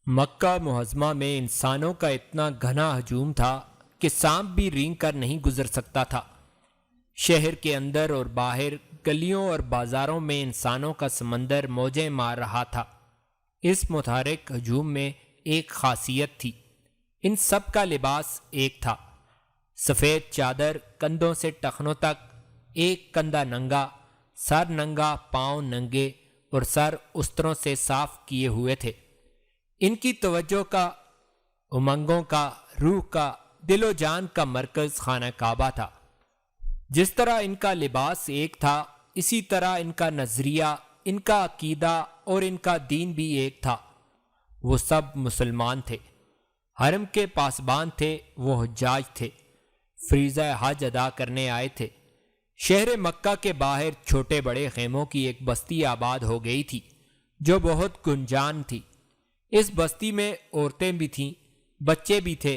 مکہ معظمہ میں انسانوں کا اتنا گھنا ہجوم تھا کہ سانپ بھی رینگ کر نہیں گزر سکتا تھا۔ شہر کے اندر اور باہر، گلیوں اور بازاروں میں انسانوں کا سمندر موجیں مار رہا تھا۔ اس متحرک ہجوم میں ایک خاصیت تھی، ان سب کا لباس ایک تھا، سفید چادر کندھوں سے ٹخنوں تک، ایک کندھا ننگا، سر ننگا، پاؤں ننگے اور سر استروں سے صاف کیے ہوئے تھے۔ ان کی توجہ کا، امنگوں کا، روح کا، دل و جان کا مرکز خانہ کعبہ تھا۔ جس طرح ان کا لباس ایک تھا، اسی طرح ان کا نظریہ، ان کا عقیدہ اور ان کا دین بھی ایک تھا۔ وہ سب مسلمان تھے، حرم کے پاسبان تھے، وہ حجاج تھے، فریضہ حج ادا کرنے آئے تھے۔ شہر مکہ کے باہر چھوٹے بڑے خیموں کی ایک بستی آباد ہو گئی تھی جو بہت گنجان تھی۔ اس بستی میں عورتیں بھی تھیں، بچے بھی تھے،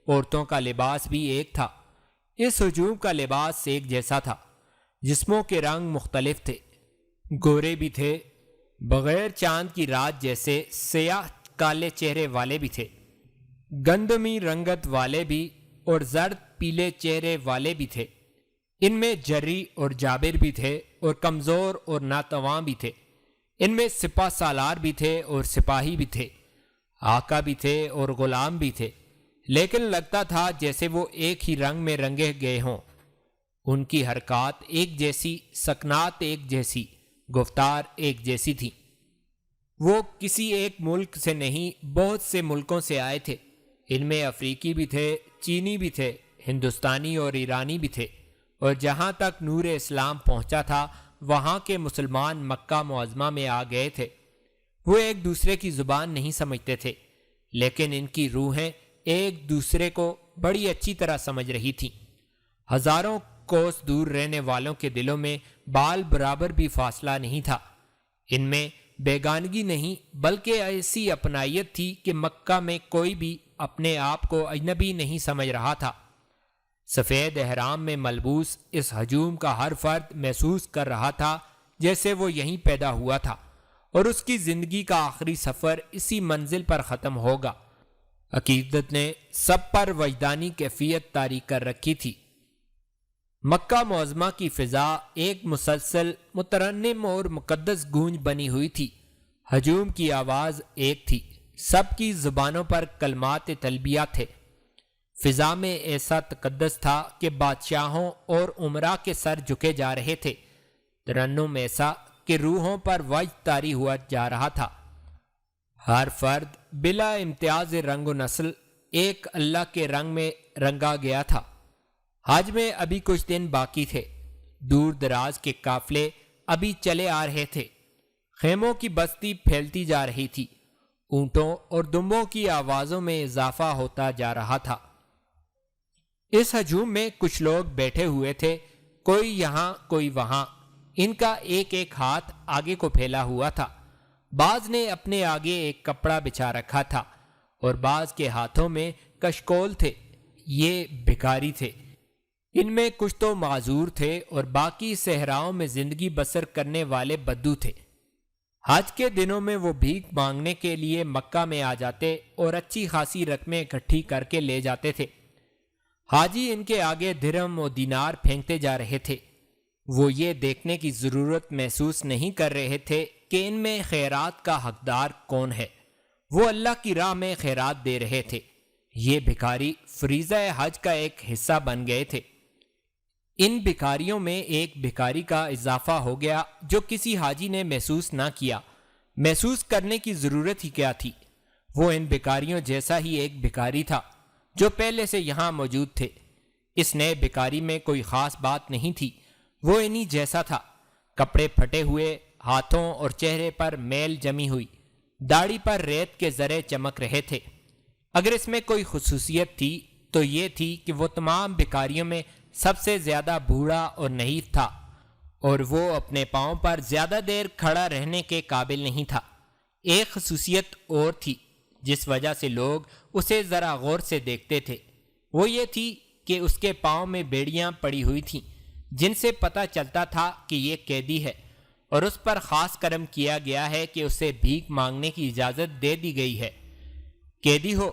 عورتوں کا لباس بھی ایک تھا۔ اس ہجوم کا لباس ایک جیسا تھا، جسموں کے رنگ مختلف تھے، گورے بھی تھے، بغیر چاند کی رات جیسے سیاہ کالے چہرے والے بھی تھے، گندمی رنگت والے بھی اور زرد پیلے چہرے والے بھی تھے۔ ان میں جری اور جابر بھی تھے اور کمزور اور ناتواں بھی تھے۔ ان میں سپہ سالار بھی تھے اور سپاہی بھی تھے، آقا بھی تھے اور غلام بھی تھے، لیکن لگتا تھا جیسے وہ ایک ہی رنگ میں رنگے گئے ہوں۔ ان کی حرکات ایک جیسی، سکنات ایک جیسی، گفتار ایک جیسی تھی۔ وہ کسی ایک ملک سے نہیں، بہت سے ملکوں سے آئے تھے۔ ان میں افریقی بھی تھے، چینی بھی تھے، ہندوستانی اور ایرانی بھی تھے، اور جہاں تک نور اسلام پہنچا تھا وہاں کے مسلمان مکہ معظمہ میں آ گئے تھے۔ وہ ایک دوسرے کی زبان نہیں سمجھتے تھے، لیکن ان کی روحیں ایک دوسرے کو بڑی اچھی طرح سمجھ رہی تھیں۔ ہزاروں کوس دور رہنے والوں کے دلوں میں بال برابر بھی فاصلہ نہیں تھا۔ ان میں بیگانگی نہیں، بلکہ ایسی اپنائیت تھی کہ مکہ میں کوئی بھی اپنے آپ کو اجنبی نہیں سمجھ رہا تھا۔ سفید احرام میں ملبوس اس ہجوم کا ہر فرد محسوس کر رہا تھا جیسے وہ یہیں پیدا ہوا تھا اور اس کی زندگی کا آخری سفر اسی منزل پر ختم ہوگا۔ عقیدت نے سب پر وجدانی کیفیت طاری کر رکھی تھی۔ مکہ معظمہ کی فضا ایک مسلسل، مترنم اور مقدس گونج بنی ہوئی تھی۔ ہجوم کی آواز ایک تھی، سب کی زبانوں پر کلمات تلبیہ تھے۔ فضا میں ایسا تقدس تھا کہ بادشاہوں اور امراء کے سر جھکے جا رہے تھے، ترنم ایسا کہ روحوں پر وجد طاری ہوا جا رہا تھا۔ ہر فرد بلا امتیاز رنگ و نسل ایک اللہ کے رنگ میں رنگا گیا تھا۔ حج میں ابھی کچھ دن باقی تھے، دور دراز کے قافلے ابھی چلے آ رہے تھے، خیموں کی بستی پھیلتی جا رہی تھی، اونٹوں اور دمبوں کی آوازوں میں اضافہ ہوتا جا رہا تھا۔ اس ہجوم میں کچھ لوگ بیٹھے ہوئے تھے، کوئی یہاں کوئی وہاں، ان کا ایک ایک ہاتھ آگے کو پھیلا ہوا تھا۔ بعض نے اپنے آگے ایک کپڑا بچھا رکھا تھا اور بعض کے ہاتھوں میں کشکول تھے، یہ بھکاری تھے۔ ان میں کچھ تو معذور تھے اور باقی صحراؤں میں زندگی بسر کرنے والے بدو تھے۔ حج کے دنوں میں وہ بھیک مانگنے کے لیے مکہ میں آ جاتے اور اچھی خاصی رقمیں اکٹھی کر کے لے جاتے تھے۔ حاجی ان کے آگے درہم و دینار پھینکتے جا رہے تھے۔ وہ یہ دیکھنے کی ضرورت محسوس نہیں کر رہے تھے کہ ان میں خیرات کا حقدار کون ہے، وہ اللہ کی راہ میں خیرات دے رہے تھے۔ یہ بھکاری فریضہ حج کا ایک حصہ بن گئے تھے۔ ان بھکاریوں میں ایک بھکاری کا اضافہ ہو گیا جو کسی حاجی نے محسوس نہ کیا۔ محسوس کرنے کی ضرورت ہی کیا تھی، وہ ان بھکاریوں جیسا ہی ایک بھکاری تھا جو پہلے سے یہاں موجود تھے۔ اس نئے بھکاری میں کوئی خاص بات نہیں تھی، وہ انہی جیسا تھا، کپڑے پھٹے ہوئے، ہاتھوں اور چہرے پر میل جمی ہوئی، داڑھی پر ریت کے ذرے چمک رہے تھے۔ اگر اس میں کوئی خصوصیت تھی تو یہ تھی کہ وہ تمام بھکاریوں میں سب سے زیادہ بوڑھا اور نحیف تھا، اور وہ اپنے پاؤں پر زیادہ دیر کھڑا رہنے کے قابل نہیں تھا۔ ایک خصوصیت اور تھی جس وجہ سے لوگ اسے ذرا غور سے دیکھتے تھے، وہ یہ تھی کہ اس کے پاؤں میں بیڑیاں پڑی ہوئی تھیں جن سے پتہ چلتا تھا کہ یہ قیدی ہے، اور اس پر خاص کرم کیا گیا ہے کہ اسے بھیک مانگنے کی اجازت دے دی گئی ہے۔ قیدی ہو؟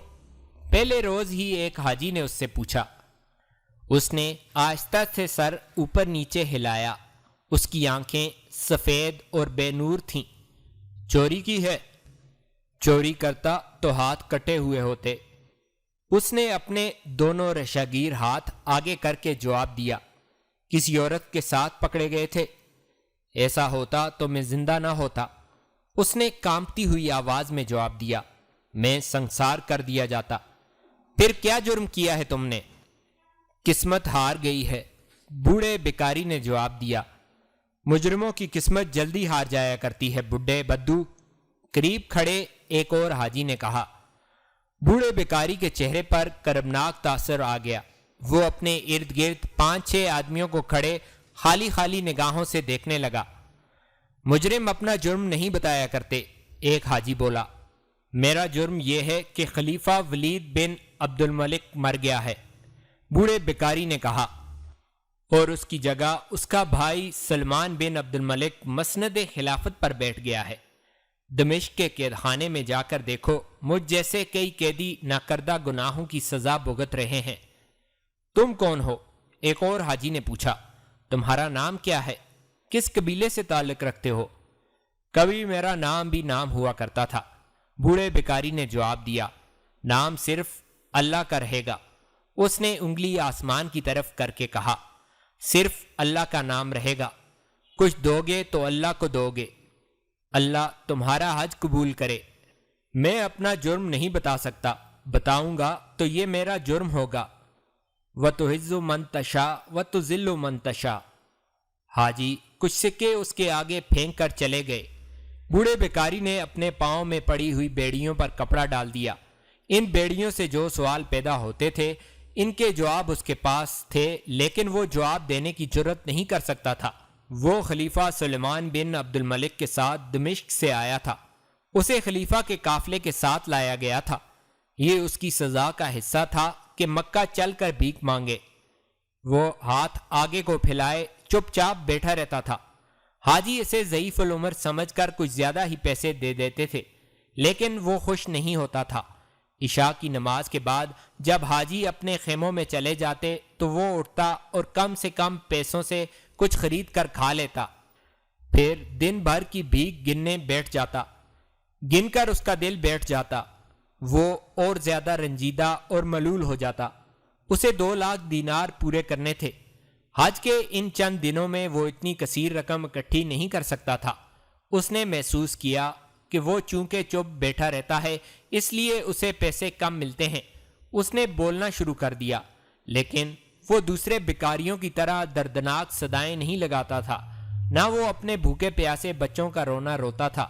پہلے روز ہی ایک حاجی نے اس سے پوچھا۔ اس نے آہستہ سے سر اوپر نیچے ہلایا۔ اس کی آنکھیں سفید اور بے نور تھیں۔ چوری کی ہے؟ چوری کرتا تو ہاتھ کٹے ہوئے ہوتے۔ اس نے اپنے دونوں رشاگیر ہاتھ آگے کر کے جواب دیا۔ کسی عورت کے ساتھ پکڑے گئے تھے؟ ایسا ہوتا تو میں زندہ نہ ہوتا۔ اس نے کانپتی ہوئی آواز میں جواب دیا۔ میں سنسار کر دیا جاتا۔ پھر کیا جرم کیا ہے تم نے؟ قسمت ہار گئی ہے، بوڑھے بیکاری نے جواب دیا۔ مجرموں کی قسمت جلدی ہار جایا کرتی ہے بڈھے بدو، قریب کھڑے ایک اور حاجی نے کہا۔ بوڑھے بیکاری کے چہرے پر کربناک تاثر آ گیا۔ وہ اپنے ارد گرد 5-6 آدمیوں کو کھڑے خالی خالی نگاہوں سے دیکھنے لگا۔ مجرم اپنا جرم نہیں بتایا کرتے، ایک حاجی بولا۔ میرا جرم یہ ہے کہ خلیفہ ولید بن عبد الملک مر گیا ہے، بوڑھے بیکاری نے کہا، اور اس کی جگہ اس کا بھائی سلمان بن عبد الملک مسند خلافت پر بیٹھ گیا ہے۔ دمشق کے قید خانے میں جا کر دیکھو، مجھ جیسے کئی قیدی ناکردہ گناہوں کی سزا بھگت رہے ہیں۔ تم کون ہو؟ ایک اور حاجی نے پوچھا۔ تمہارا نام کیا ہے؟ کس قبیلے سے تعلق رکھتے ہو؟ کبھی میرا نام بھی نام ہوا کرتا تھا، بوڑھے بیکاری نے جواب دیا۔ نام صرف اللہ کا رہے گا۔ اس نے انگلی آسمان کی طرف کر کے کہا، صرف اللہ کا نام رہے گا۔ کچھ دو گے تو اللہ کو دو گے۔ اللہ تمہارا حج قبول کرے۔ میں اپنا جرم نہیں بتا سکتا، بتاؤں گا تو یہ میرا جرم ہوگا۔ وَتُعِزُّ مَن تَشَاءُ وَتُذِلُّ مَن تَشَاءُ۔ حاجی کچھ سکے اس کے آگے پھینک کر چلے گئے۔ بوڑھے بیکاری نے اپنے پاؤں میں پڑی ہوئی بیڑیوں پر کپڑا ڈال دیا۔ ان بیڑیوں سے جو سوال پیدا ہوتے تھے ان کے جواب اس کے پاس تھے، لیکن وہ جواب دینے کی جرت نہیں کر سکتا تھا۔ وہ خلیفہ سلیمان بن عبد الملک کے ساتھ دمشق سے آیا تھا۔ اسے خلیفہ کے قافلے کے ساتھ لایا گیا تھا۔ یہ اس کی سزا کا حصہ تھا کہ مکہ چل کر بھیک مانگے۔ وہ ہاتھ آگے کو پھیلائے چپ چاپ بیٹھا رہتا تھا۔ حاجی اسے ضعیف العمر سمجھ کر کچھ زیادہ ہی پیسے دے دیتے تھے، لیکن وہ خوش نہیں ہوتا تھا۔ عشاء کی نماز کے بعد جب حاجی اپنے خیموں میں چلے جاتے تو وہ اٹھتا اور کم سے کم پیسوں سے کچھ خرید کر کھا لیتا، پھر دن بھر کی بھیک گننے بیٹھ جاتا۔ گن کر اس کا دل بیٹھ جاتا، وہ اور زیادہ رنجیدہ اور ملول ہو جاتا۔ اسے 2 لاکھ دینار پورے کرنے تھے۔ حج کے ان چند دنوں میں وہ اتنی کثیر رقم اکٹھی نہیں کر سکتا تھا۔ اس نے محسوس کیا کہ وہ چونکہ چپ بیٹھا رہتا ہے اس لیے اسے پیسے کم ملتے ہیں۔ اس نے بولنا شروع کر دیا، لیکن وہ دوسرے بیکاریوں کی طرح دردناک صدائیں نہیں لگاتا تھا، نہ وہ اپنے بھوکے پیاسے بچوں کا رونا روتا تھا۔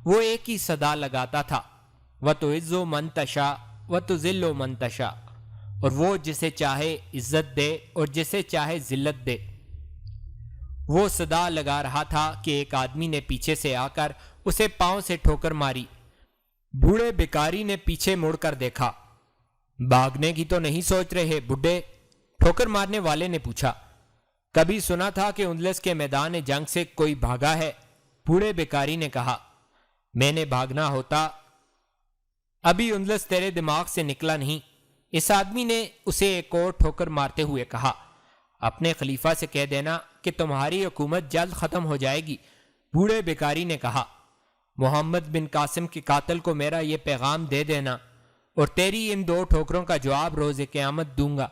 وہ ایک ہی صدا لگاتا تھا، وَتُعِزُّ مَن تَشَاءُ وَتُذِلُّ مَن تَشَاءُ، اور وہ جسے چاہے عزت دے اور جسے چاہے ذلت دے۔ وہ صدا لگا رہا تھا کہ ایک آدمی نے پیچھے سے آ کر اسے پاؤں سے ٹھوکر ماری۔ بوڑھے بیکاری نے پیچھے مڑ کر دیکھا۔ بھاگنے کی تو نہیں سوچ رہے بڈھے؟ ٹھوکر مارنے والے نے پوچھا۔ کبھی سنا تھا کہ اندلس کے میدان جنگ سے کوئی بھاگا ہے؟ بوڑھے بیکاری نے کہا۔ میں نے بھاگنا ہوتا ابھی اندلس تیرے دماغ سے نکلا نہیں۔ اس آدمی نے اسے ایک اور ٹھوکر مارتے ہوئے کہا۔ اپنے خلیفہ سے کہہ دینا کہ تمہاری حکومت جلد ختم ہو جائے گی، بوڑھے بیکاری نے کہا۔ محمد بن قاسم کے قاتل کو میرا یہ پیغام دے دینا، اور تیری ان 2 ٹھوکروں کا جواب روز قیامت دوں گا۔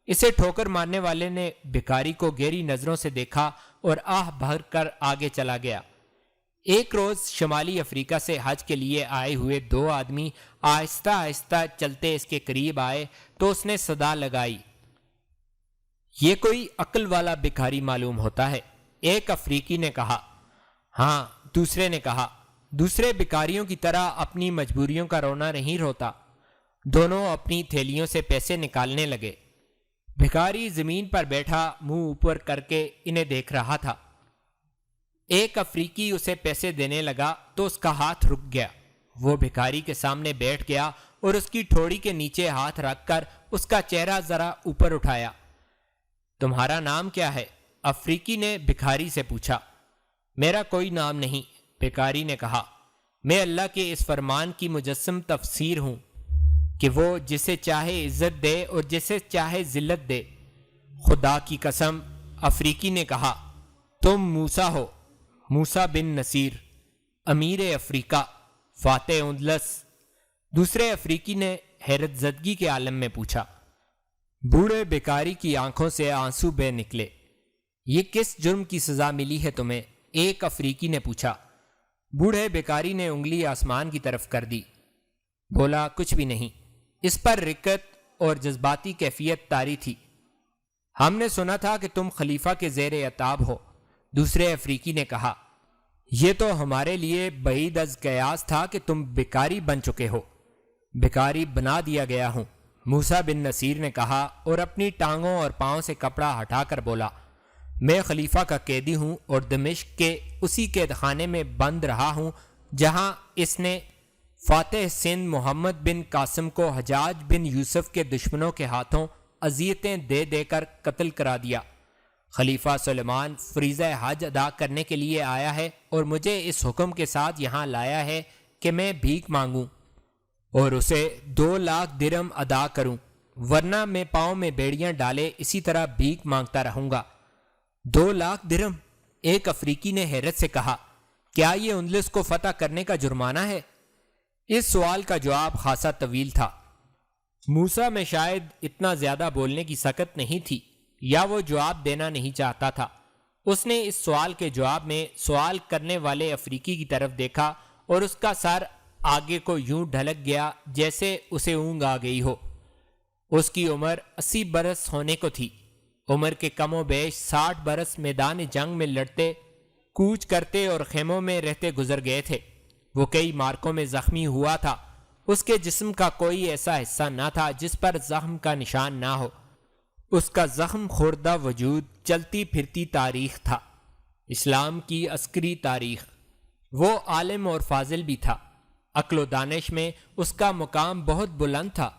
اسے ٹھوکر مارنے والے نے بیکاری کو گہری نظروں سے دیکھا اور آہ بھر کر آگے چلا گیا۔ ایک روز شمالی افریقہ سے حج کے لیے آئے ہوئے 2 آدمی آہستہ آہستہ چلتے اس کے قریب آئے تو اس نے صدا لگائی، یہ کوئی عقل والا بھکاری معلوم ہوتا ہے۔ ایک افریقی نے کہا۔ ہاں، دوسرے نے کہا، دوسرے بھکاریوں کی طرح اپنی مجبوریوں کا رونا نہیں روتا۔ دونوں اپنی تھیلیوں سے پیسے نکالنے لگے۔ بھکاری زمین پر بیٹھا منہ اوپر کر کے انہیں دیکھ رہا تھا۔ ایک افریقی اسے پیسے دینے لگا تو اس کا ہاتھ رک گیا۔ وہ بھکاری کے سامنے بیٹھ گیا اور اس کی ٹھوڑی کے نیچے ہاتھ رکھ کر اس کا چہرہ ذرا اوپر اٹھایا۔ تمہارا نام کیا ہے؟ افریقی نے بھکاری سے پوچھا۔ میرا کوئی نام نہیں، بھکاری نے کہا، میں اللہ کے اس فرمان کی مجسم تفسیر ہوں۔ کہ وہ جسے چاہے عزت دے اور جسے چاہے ذلت دے۔ خدا کی قسم، افریقی نے کہا، تم موسیٰ ہو، موسیٰ بن نصیر، امیر افریقہ، فاتح اندلس۔ دوسرے افریقی نے حیرت زدگی کے عالم میں پوچھا۔ بوڑھے بیکاری کی آنکھوں سے آنسو بہہ نکلے۔ یہ کس جرم کی سزا ملی ہے تمہیں؟ ایک افریقی نے پوچھا۔ بوڑھے بیکاری نے انگلی آسمان کی طرف کر دی، بولا، کچھ بھی نہیں۔ اس پر رقت اور جذباتی کیفیت طاری تھی۔ ہم نے سنا تھا کہ تم خلیفہ کے زیر عتاب ہو۔ دوسرے افریقی نے کہا، یہ تو ہمارے لیے بعید از قیاس تھا کہ تم بیکاری بن چکے ہو۔ بیکاری بنا دیا گیا ہوں، موسیٰ بن نصیر نے کہا، اور اپنی ٹانگوں اور پاؤں سے کپڑا ہٹا کر بولا، میں خلیفہ کا قیدی ہوں اور دمشق کے اسی قید خانے میں بند رہا ہوں جہاں اس نے فاتح سندھ محمد بن قاسم کو حجاج بن یوسف کے دشمنوں کے ہاتھوں اذیتیں دے دے کر قتل کرا دیا۔ خلیفہ سلیمان فریضہ حج ادا کرنے کے لیے آیا ہے اور مجھے اس حکم کے ساتھ یہاں لایا ہے کہ میں بھیک مانگوں اور اسے 2,00,000 درہم ادا کروں، ورنہ میں پاؤں میں بیڑیاں ڈالے اسی طرح بھیک مانگتا رہوں گا۔ 2,00,000 درہم؟ ایک افریقی نے حیرت سے کہا، کیا یہ اندلس کو فتح کرنے کا جرمانہ ہے؟ اس سوال کا جواب خاصا طویل تھا۔ موسیٰ میں شاید اتنا زیادہ بولنے کی سکت نہیں تھی، یا وہ جواب دینا نہیں چاہتا تھا۔ اس نے اس سوال کے جواب میں سوال کرنے والے افریقی کی طرف دیکھا اور اس کا سر آگے کو یوں ڈھلک گیا جیسے اسے اونگ آ گئی ہو۔ اس کی عمر 80 برس ہونے کو تھی۔ عمر کے کم و بیش 60 برس میدان جنگ میں لڑتے، کوچ کرتے اور خیموں میں رہتے گزر گئے تھے۔ وہ کئی مارکوں میں زخمی ہوا تھا۔ اس کے جسم کا کوئی ایسا حصہ نہ تھا جس پر زخم کا نشان نہ ہو۔ اس کا زخم خوردہ وجود چلتی پھرتی تاریخ تھا، اسلام کی عسکری تاریخ۔ وہ عالم اور فاضل بھی تھا، عقل و دانش میں اس کا مقام بہت بلند تھا۔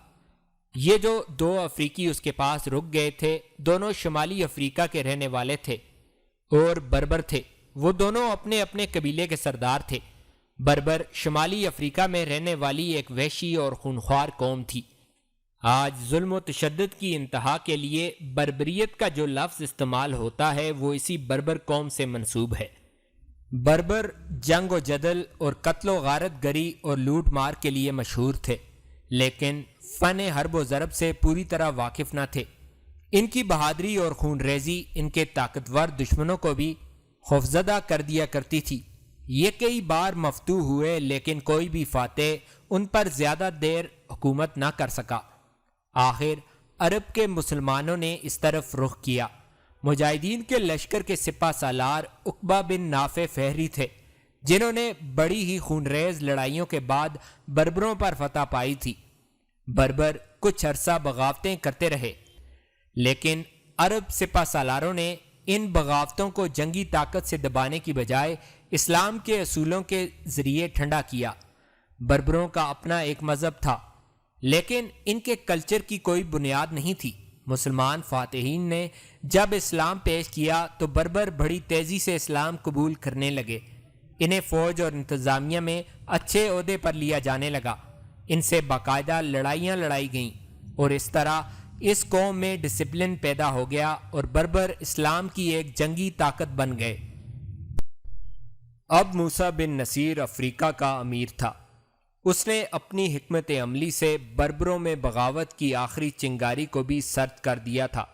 یہ جو 2 افریقی اس کے پاس رک گئے تھے، دونوں شمالی افریقہ کے رہنے والے تھے اور بربر تھے۔ وہ دونوں اپنے اپنے قبیلے کے سردار تھے۔ بربر شمالی افریقہ میں رہنے والی ایک وحشی اور خونخوار قوم تھی۔ آج ظلم و تشدد کی انتہا کے لیے بربریت کا جو لفظ استعمال ہوتا ہے وہ اسی بربر قوم سے منسوب ہے۔ بربر جنگ و جدل اور قتل و غارت گری اور لوٹ مار کے لیے مشہور تھے، لیکن فن حرب و ضرب سے پوری طرح واقف نہ تھے۔ ان کی بہادری اور خون ریزی ان کے طاقتور دشمنوں کو بھی خوفزدہ کر دیا کرتی تھی۔ یہ کئی بار مفتوح ہوئے، لیکن کوئی بھی فاتح ان پر زیادہ دیر حکومت نہ کر سکا۔ آخر عرب کے مسلمانوں نے اس طرف رخ کیا۔ مجاہدین کے لشکر کے سپہ سالار عقبہ بن نافع فہری تھے، جنہوں نے بڑی ہی خونریز لڑائیوں کے بعد بربروں پر فتح پائی تھی۔ بربر کچھ عرصہ بغاوتیں کرتے رہے، لیکن عرب سپہ سالاروں نے ان بغاوتوں کو جنگی طاقت سے دبانے کی بجائے اسلام کے اصولوں کے ذریعے ٹھنڈا کیا۔ بربروں کا اپنا ایک مذہب تھا، لیکن ان کے کلچر کی کوئی بنیاد نہیں تھی۔ مسلمان فاتحین نے جب اسلام پیش کیا تو بربر بڑی تیزی سے اسلام قبول کرنے لگے۔ انہیں فوج اور انتظامیہ میں اچھے عہدے پر لیا جانے لگا۔ ان سے باقاعدہ لڑائیاں لڑائی گئیں اور اس طرح اس قوم میں ڈسپلن پیدا ہو گیا اور بربر اسلام کی ایک جنگی طاقت بن گئے۔ اب موسیٰ بن نصیر افریقہ کا امیر تھا۔ اس نے اپنی حکمت عملی سے بربروں میں بغاوت کی آخری چنگاری کو بھی سرد کر دیا تھا۔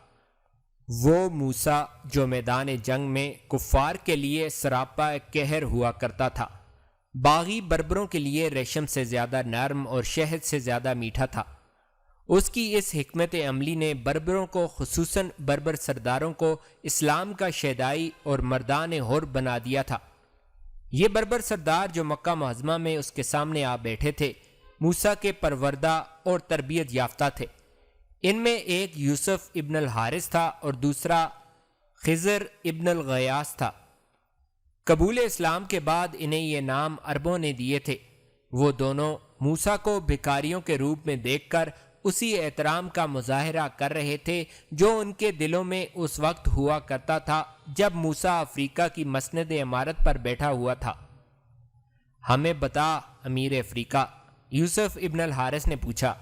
وہ موسیٰ جو میدان جنگ میں کفار کے لیے سراپا قہر ہوا کرتا تھا، باغی بربروں کے لیے ریشم سے زیادہ نرم اور شہد سے زیادہ میٹھا تھا۔ اس کی اس حکمت عملی نے بربروں کو، خصوصاً بربر سرداروں کو، اسلام کا شیدائی اور مردان حر بنا دیا تھا۔ یہ بربر سردار جو مکہ معظمہ میں اس کے سامنے آ بیٹھے تھے، موسیٰ کے پروردہ اور تربیت یافتہ تھے۔ ان میں ایک یوسف ابن الحارث تھا اور دوسرا خضر ابن الغیاث تھا۔ قبول اسلام کے بعد انہیں یہ نام عربوں نے دیے تھے۔ وہ دونوں موسیٰ کو بھکاریوں کے روپ میں دیکھ کر اسی احترام کا مظاہرہ کر رہے تھے جو ان کے دلوں میں اس وقت ہوا کرتا تھا جب موسیٰ افریقہ کی مسند عمارت پر بیٹھا ہوا تھا۔ ہمیں بتا امیر افریقہ، یوسف ابن الحارث نے پوچھا،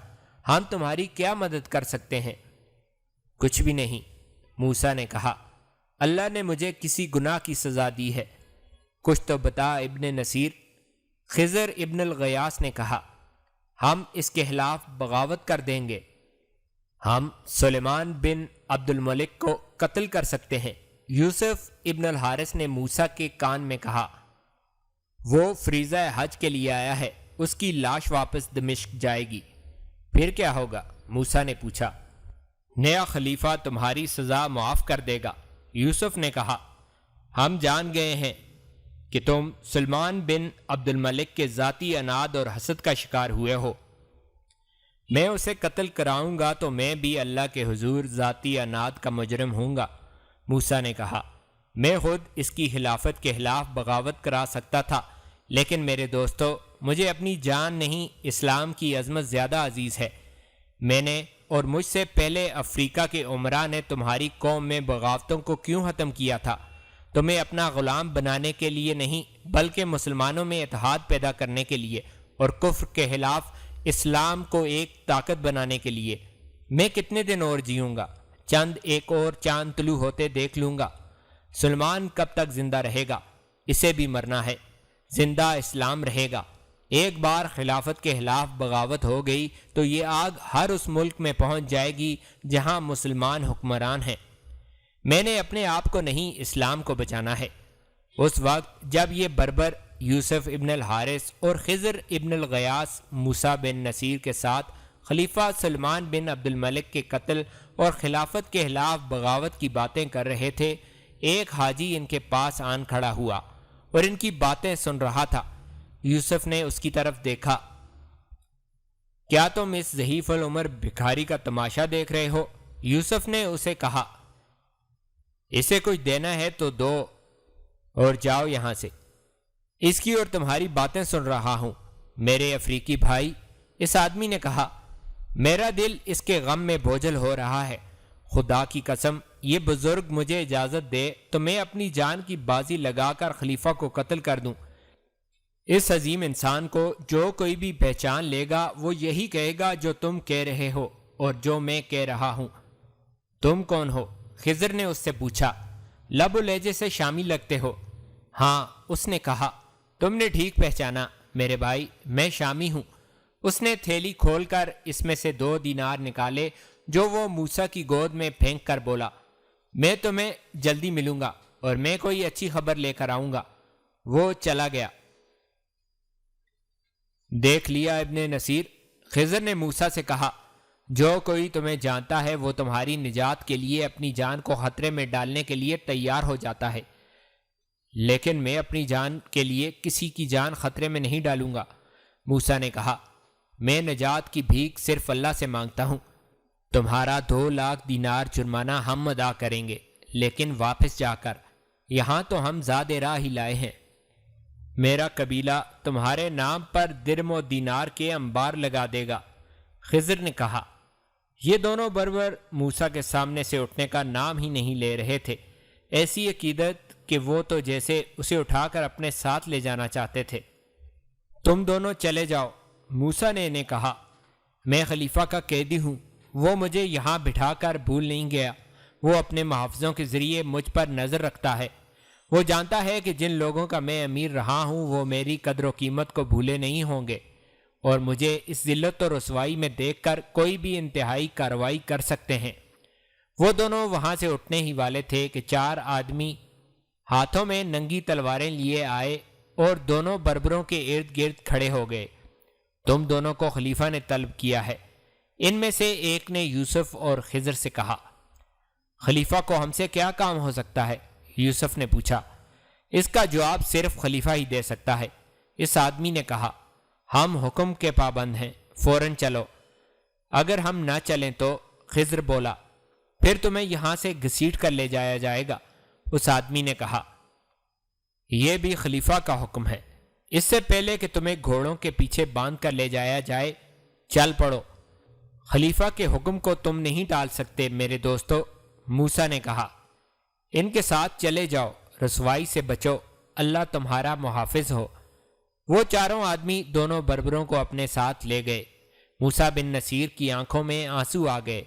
ہم تمہاری کیا مدد کر سکتے ہیں؟ کچھ بھی نہیں، موسیٰ نے کہا، اللہ نے مجھے کسی گناہ کی سزا دی ہے، کچھ تو بتا ابن نصیر۔ خضر ابن الغیاث نے کہا، ہم اس کے خلاف بغاوت کر دیں گے، ہم سلیمان بن عبد الملک کو قتل کر سکتے ہیں۔ یوسف ابن الحارث نے موسیٰ کے کان میں کہا، وہ فریضہ حج کے لیے آیا ہے، اس کی لاش واپس دمشق جائے گی، پھر کیا ہوگا؟ موسیٰ نے پوچھا۔ نیا خلیفہ تمہاری سزا معاف کر دے گا۔ یوسف نے کہا، ہم جان گئے ہیں کہ تم سلیمان بن عبد الملک کے ذاتی اناد اور حسد کا شکار ہوئے ہو، میں اسے قتل کراؤں گا تو میں بھی اللہ کے حضور ذاتی اناد کا مجرم ہوں گا۔ موسیٰ نے کہا، میں خود اس کی خلافت کے خلاف بغاوت کرا سکتا تھا، لیکن میرے دوستو، مجھے اپنی جان نہیں، اسلام کی عظمت زیادہ عزیز ہے۔ میں نے اور مجھ سے پہلے افریقہ کے عمراء نے تمہاری قوم میں بغاوتوں کو کیوں ختم کیا تھا؟ تمہیں اپنا غلام بنانے کے لیے نہیں، بلکہ مسلمانوں میں اتحاد پیدا کرنے کے لیے اور کفر کے خلاف اسلام کو ایک طاقت بنانے کے لیے۔ میں کتنے دن اور جیوں گا؟ چند ایک اور چاند طلوع ہوتے دیکھ لوں گا۔ سلمان کب تک زندہ رہے گا؟ اسے بھی مرنا ہے۔ زندہ اسلام رہے گا۔ ایک بار خلافت کے خلاف بغاوت ہو گئی تو یہ آگ ہر اس ملک میں پہنچ جائے گی جہاں مسلمان حکمران ہیں۔ میں نے اپنے آپ کو نہیں، اسلام کو بچانا ہے۔ اس وقت جب یہ بربر یوسف ابن الحارث اور خضر ابن الغیاث موسیٰ بن نصیر کے ساتھ خلیفہ سلمان بن عبد الملک کے قتل اور خلافت کے خلاف بغاوت کی باتیں کر رہے تھے، ایک حاجی ان کے پاس آن کھڑا ہوا اور ان کی باتیں سن رہا تھا۔ یوسف نے اس کی طرف دیکھا۔ کیا تم اس ضعیف العمر بھکاری کا تماشا دیکھ رہے ہو؟ یوسف نے اسے کہا، اسے کچھ دینا ہے تو دو اور جاؤ یہاں سے، اس کی اور تمہاری باتیں سن رہا ہوں۔ میرے افریقی بھائی، اس آدمی نے کہا، میرا دل اس کے غم میں بوجھل ہو رہا ہے۔ خدا کی قسم، یہ بزرگ مجھے اجازت دے تو میں اپنی جان کی بازی لگا کر خلیفہ کو قتل کر دوں۔ اس عظیم انسان کو جو کوئی بھی پہچان لے گا وہ یہی کہے گا جو تم کہہ رہے ہو اور جو میں کہہ رہا ہوں۔ تم کون ہو؟ خضر نے اس سے پوچھا۔ لب و لہجے سے شامی لگتے ہو۔ ہاں، اس نے کہا، تم نے ٹھیک پہچانا میرے بھائی، میں شامی ہوں۔ اس نے تھیلی کھول کر اس میں سے 2 دینار نکالے جو وہ موسیٰ کی گود میں پھینک کر بولا، میں تمہیں جلدی ملوں گا اور میں کوئی اچھی خبر لے کر آؤں گا۔ وہ چلا گیا۔ دیکھ لیا ابن نصیر، خضر نے موسیٰ سے کہا، جو کوئی تمہیں جانتا ہے وہ تمہاری نجات کے لیے اپنی جان کو خطرے میں ڈالنے کے لیے تیار ہو جاتا ہے، لیکن میں اپنی جان کے لیے کسی کی جان خطرے میں نہیں ڈالوں گا۔ موسیٰ نے کہا، میں نجات کی بھیک صرف اللہ سے مانگتا ہوں۔ تمہارا 2 لاکھ دینار جرمانہ ہم ادا کریں گے، لیکن واپس جا کر، یہاں تو ہم زاد راہ ہی لائے ہیں۔ میرا قبیلہ تمہارے نام پر درم و دینار کے انبار لگا دے گا۔ خضر نے کہا۔ یہ دونوں بربر موسیٰ کے سامنے سے اٹھنے کا نام ہی نہیں لے رہے تھے، ایسی عقیدت کہ وہ تو جیسے اسے اٹھا کر اپنے ساتھ لے جانا چاہتے تھے۔ تم دونوں چلے جاؤ، موسیٰ نے انہیں کہا، میں خلیفہ کا قیدی ہوں، وہ مجھے یہاں بٹھا کر بھول نہیں گیا، وہ اپنے محافظوں کے ذریعے مجھ پر نظر رکھتا ہے، وہ جانتا ہے کہ جن لوگوں کا میں امیر رہا ہوں وہ میری قدر و قیمت کو بھولے نہیں ہوں گے، اور مجھے اس ذلت و رسوائی میں دیکھ کر کوئی بھی انتہائی کارروائی کر سکتے ہیں۔ وہ دونوں وہاں سے اٹھنے ہی والے تھے کہ 4 آدمی ہاتھوں میں ننگی تلواریں لیے آئے اور دونوں بربروں کے ارد گرد کھڑے ہو گئے۔ تم دونوں کو خلیفہ نے طلب کیا ہے۔ ان میں سے ایک نے یوسف اور خضر سے کہا، خلیفہ کو ہم سے کیا کام ہو سکتا ہے؟ یوسف نے پوچھا۔ اس کا جواب صرف خلیفہ ہی دے سکتا ہے۔ اس آدمی نے کہا، ہم حکم کے پابند ہیں، فوراً چلو۔ اگر ہم نہ چلیں تو، خضر بولا، پھر تمہیں یہاں سے گھسیٹ کر لے جایا جائے گا۔ اس آدمی نے کہا، یہ بھی خلیفہ کا حکم ہے، اس سے پہلے کہ تمہیں گھوڑوں کے پیچھے باندھ کر لے جایا جائے، چل پڑو۔ خلیفہ کے حکم کو تم نہیں ٹال سکتے میرے دوستو، موسیٰ نے کہا۔ ان کے ساتھ چلے جاؤ، رسوائی سے بچو، اللہ تمہارا محافظ ہو۔ وہ 4 آدمی دونوں بربروں کو اپنے ساتھ لے گئے۔ موسیٰ بن نصیر کی آنکھوں میں آنسو آ گئے